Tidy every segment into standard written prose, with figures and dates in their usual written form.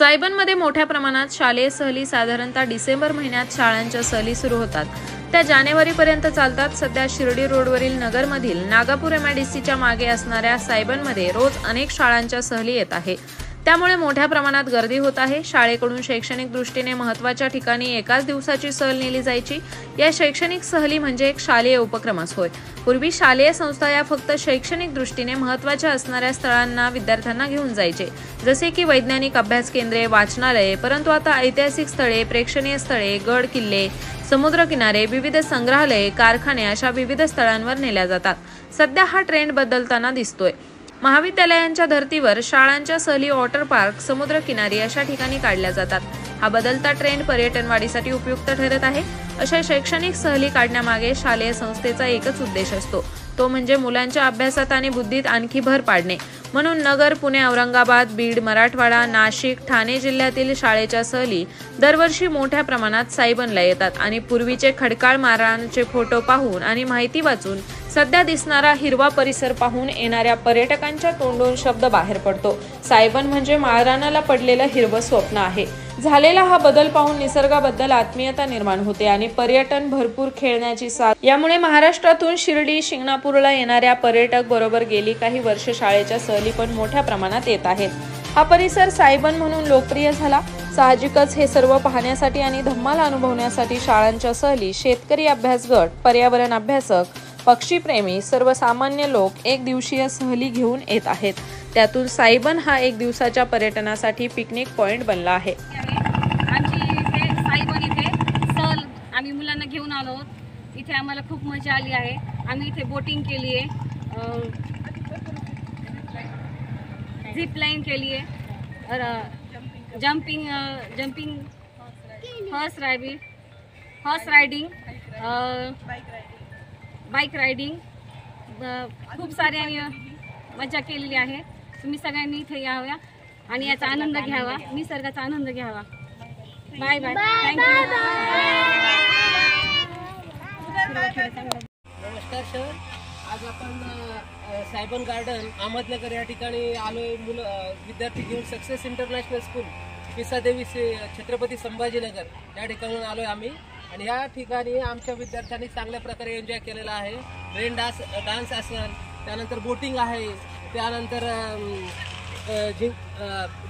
सायबनमध्ये मोठ्या प्रमाणात शालेय सहली साधारणतः डिसेंबर महिन्यात शाळांच्या सहली सुरू होतात। त्या जानेवारीपर्यंत चालतात। सध्या शिर्डी रोडवरील नगरमधील नागापूर MIDCच्या मागे असणाऱ्या सायबनमध्ये रोज अनेक शाळांच्या सहली येत आहे। त्यामुळे मोठ्या प्रमाणात गर्दी होत आहे। शाळेकडून शैक्षणिक दृष्टीने महत्त्वाच्या ठिकाणी एकाच दिवसाची सहल नेली जायची। या शैक्षणिक सहली म्हणजे एक शालेय उपक्रमच होय। पूर्वी शालेय संस्था या फक्त शैक्षणिक दृष्टीने महत्त्वाच्या असणाऱ्या स्थळांना विद्यार्थ्यांना घेऊन जायचे, जसे की वैज्ञानिक अभ्यास केंद्रे, वाचनालये। परंतु आता ऐतिहासिक स्थळे, प्रेक्षणीय स्थळे, गड किल्ले, समुद्रकिनारे, विविध संग्रहालये, कारखाने अशा विविध स्थळांवर नेल्या जातात। सध्या हा ट्रेंड बदलताना दिसतोय। महाविद्यालयांच्या धर्तीवर शाळांच्या सहली वॉटर पार्क, समुद्रकिनारी अशा ठिकाणी काढल्या जातात। हा बदलता ट्रेंड पर्यटन वाढीसाठी उपयुक्त ठरत आहे। अशा शैक्षणिक सहली काढण्यामागे शालेय संस्थेचा एकच उद्देश असतो, तो म्हणजे मुलांच्या अभ्यासात आणि बुद्धीत आणखी भर पाडणे। म्हणून नगर, पुणे, औरंगाबाद, बीड, मराठवाडा, नाशिक, ठाणे जिल्ह्यातील शाळेच्या सहली दरवर्षी मोठ्या प्रमाणात सायबनला येतात आणि पूर्वीचे खडकाळ महाराजांचे फोटो पाहून आणि माहिती वाचून सध्या दिसणारा हिरवा परिसर पाहून येणाऱ्या पर्यटकांच्या तोंडून शब्द बाहेर पडतो, सायबन म्हणजे महाराणाला पडलेलं हिरवं स्वप्न आहे। झालेला हा बदल पाहून निसर्गाबद्दल आत्मीयता निर्माण होते आणि पर्यटन भरपूर खेळण्याची साथ। यामुळे महाराष्ट्रातून शिर्डी, शिंगणापूरला येणाऱ्या पर्यटक बरोबर गेली काही वर्ष शाळेच्या सहली पण मोठ्या प्रमाणात येत आहेत। हा परिसर सायबन म्हणून लोकप्रिय झाला। साहजिकच हे सर्व पाहण्यासाठी आणि धम्माल अनुभवण्यासाठी शाळांच्या सहली, शेतकरी अभ्यास गट, पर्यावरण अभ्यासक, पक्षीप्रेमी, सर्वसामान्य लोक एक दिवसीय सहली घेऊन येत आहेत। त्यातून सायबन हा एक दिवसाच्या पर्यटनासाठी पिकनिक पॉइंट बनला आहे। आमची इथे सायबन इथे सहल आम्ही मुलांना घेऊन आलो। इथे आम्हाला खूप मजा आली आहे। आम्ही इथे बोटिंग केली आहे, झिप लाईन केली आहे, jumping horse riding, bike riding, खूप सारी आम्ही मजा केलेली आहे। तुम्ही सगळ्यांनी इथे याव्या आणि याचा आनंद घ्यावा, निसर्गाचा आनंद घ्यावा। Bye bye, thank you. नमस्कार सर, आज आपण सायबन गार्डन अहमदनगर या ठिकाणी आलोय। विद्यार्थी घेऊन success international school, Pisadevi Chhatrapati Sambhajinagar या ठिकाणून आलोय आम्ही। आणि या ठिकाणी आमच्या विद्यार्थ्यांनी चांगल्या प्रकारे एन्जॉय केलेला आहे। रेन डान्स असेल, त्यानंतर बोटिंग आहे, त्यानंतर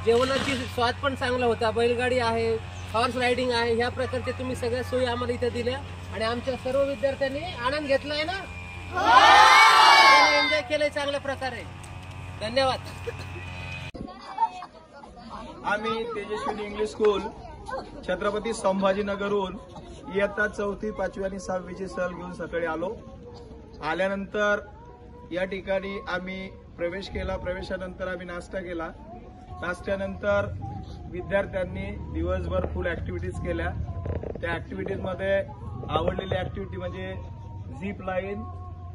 जेवणाची स्वाद पण चांगला होता, बैलगाडी आहे, हॉर्स रायडिंग आहे। ह्या प्रकारचे तुम्ही सगळ्या सोयी आम्हाला इथे दिल्या आणि आमच्या सर्व विद्यार्थ्यांनी आनंद घेतलाय ना, एन्जॉय केलंय चांगल्या प्रकारे। धन्यवाद। आम्ही तेजस्विनी इंग्लिश स्कूल छत्रपती संभाजीनगरहून इयत्ता 4थी, 5वी आणि 6वीची सहल घेऊन सकाळी आलो। आल्यानंतर या ठिकाणी आम्ही प्रवेश केला। प्रवेशानंतर आम्ही नाश्ता केला। नाश्त्यानंतर विद्यार्थ्यांनी दिवसभर फुल ऍक्टिव्हिटीज केल्या। त्या ऍक्टिव्हिटीजमध्ये आवडलेली ऍक्टिव्हिटी म्हणजे झिप लाईन,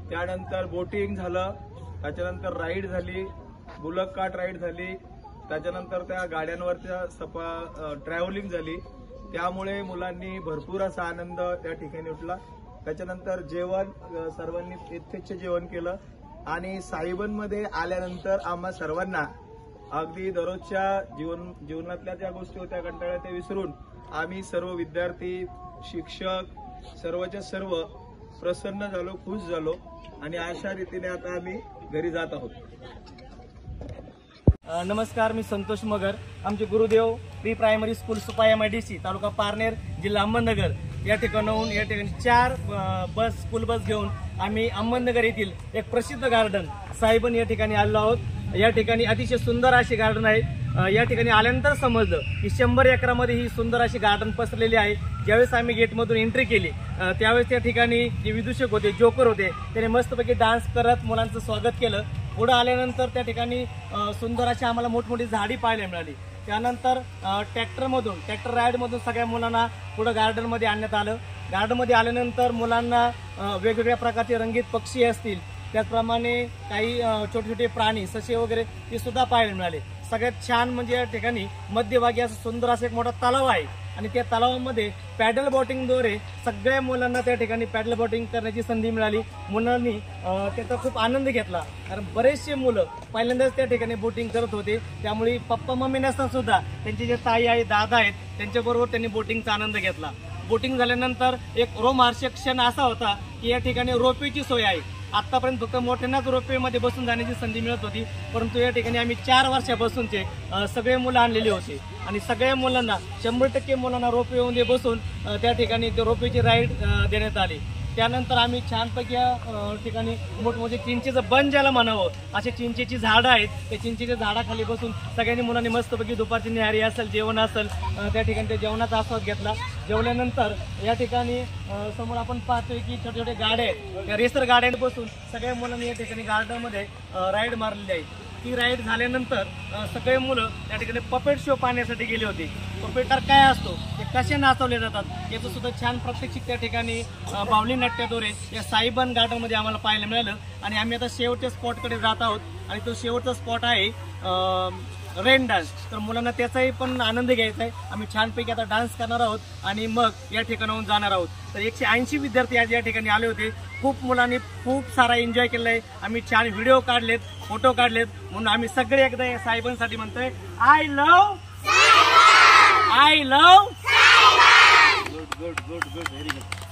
त्यानंतर बोटिंग झालं, त्याच्यानंतर राईड झाली, बुलक कार्ट राईड झाली, त्याच्यानंतर त्या गाड्यांवरच्या ट्रॅव्हलिंग झाली। त्यामुळे मुलांनी भरपूर असा आनंद त्या ठिकाणी उठला। त्याच्यानंतर जेवण सर्वांनी यथेच्छ जेवण केलं आणि सायबनमध्ये आल्यानंतर आम्हा सर्वांना अगदी दररोजच्या जीवनातल्या ज्या गोष्टी होत्या कंटाळ्या त्या विसरून आम्ही सर्व विद्यार्थी, शिक्षक सर्वच्या सर्व प्रसन्न झालो, खुश झालो आणि अशा रीतीने आता आम्ही घरी जात आहोत। नमस्कार, मी संतोष मगर। आमचे Gurudev pre primary school Supa MIDC, तालुका पारनेर, जिल्हा अहमदनगर या ठिकाणाहून 4 स्कूल बस घेऊन आम्ही अहमदनगर येथील एक प्रसिद्ध गार्डन सायबन या ठिकाणी आलो आहोत। या ठिकाणी अतिशय सुंदर अशी गार्डन आहे। या ठिकाणी आल्यानंतर समजलं की 100 एकरामध्ये ही सुंदर अशी गार्डन पसरलेली आहे। ज्यावेळेस आम्ही गेटमधून एंट्री केली त्यावेळेस त्या ठिकाणी जे विदूषक होते, जोकर होते, त्याने मस्तपैकी डान्स करत मुलांचं स्वागत केलं। पुढे आल्यानंतर त्या ठिकाणी सुंदर अशी आम्हाला मोठमोठी झाडी पाहायला मिळाली। त्यानंतर ट्रॅक्टर राईडमधून सगळ्या मुलांना पुढे गार्डनमध्ये आणण्यात आलं। गार्डनमध्ये आल्यानंतर मुलांना वेगवेगळ्या प्रकारचे रंगीत पक्षी असतील त्याचप्रमाणे काही छोटे छोटे प्राणी ससे वगैरे ते सुद्धा पाहायला मिळाले. सगळ्यात छान म्हणजे या ठिकाणी मध्यभागी असं सुंदर असं एक मोठा तलाव आहे आणि त्या तलावामध्ये पॅडल बोटिंगद्वारे सगळ्या मुलांना त्या ठिकाणी पॅडल बोटिंग करण्याची संधी मिळाली. मुलांनी त्याचा खूप आनंद घेतला, कारण बरेचसे मुलं पहिल्यांदाच त्या ठिकाणी बोटिंग करत होते. त्यामुळे पप्पा मम्मी नसताना सुद्धा त्यांचे जे ताई आहे दादा आहेत त्यांच्याबरोबर त्यांनी बोटिंगचा आनंद घेतला. बोटिंग झाल्यानंतर एक रोमहर्षक क्षण असा होता की या ठिकाणी रोपवेची सोय आहे. आतापर्यंत फक्त मोठ्यांनाच रोपवेमध्ये बसून जाण्याची संधी मिळत होती, परंतु या ठिकाणी आम्ही 4 वर्षापासूनचे सगळे मुलं आणलेले होते आणि सगळ्या मुलांना 100% मुलांना रोपवेमध्ये बसून त्या ठिकाणी ते रोपवेची राईड देण्यात आली. त्यानंतर आम्ही छानपैकी या ठिकाणी मोठमोठे चिंचेचं बन ज्याला म्हणावं असे चिंचेची झाडं आहेत, त्या चिंचेच्या झाडाखाली बसून सगळ्यांनी मुलांनी मस्तपैकी दुपारची न्याहारी असेल जेवण असेल त्या ठिकाणी त्या जेवणाचा आस्वाद घेतला. जेवल्यानंतर या ठिकाणी समोर आपण पाहतोय की छोटे छोटे गाड्या आहेत, त्या रेसर गाड्यांत बसून सगळ्या मुलांनी या ठिकाणी गार्डनमध्ये राईड मारलेली आहे. ती राईड झाल्यानंतर सगळे मुलं त्या ठिकाणी पपेट शो पाहण्यासाठी गेले होते. पपेटर काय असतो, ते कसे नाचवले जातात याचं सुद्धा छान प्रात्यक्षिक त्या ठिकाणी बावली नाट्याद्वारे या साईबन गार्डनमध्ये आम्हाला पाहायला मिळालं. आणि आम्ही आता शेवटच्या स्पॉटकडे जात आहोत आणि तो शेवटचा स्पॉट आहे रेन डान्स. तर मुलांना त्याचाही पण आनंद घ्यायचा आहे. आम्ही छानपैकी आता डान्स करणार आहोत आणि मग या ठिकाणाहून जाणार आहोत. तर 180 विद्यार्थी आज या ठिकाणी आले होते. खूप मुलांनी खूप सारा एन्जॉय केला आहे. आम्ही छान व्हिडिओ काढलेत, फोटो काढलेत, म्हणून आम्ही सगळे एकदा या साहेबांसाठी म्हणतोय I love good good good good very good.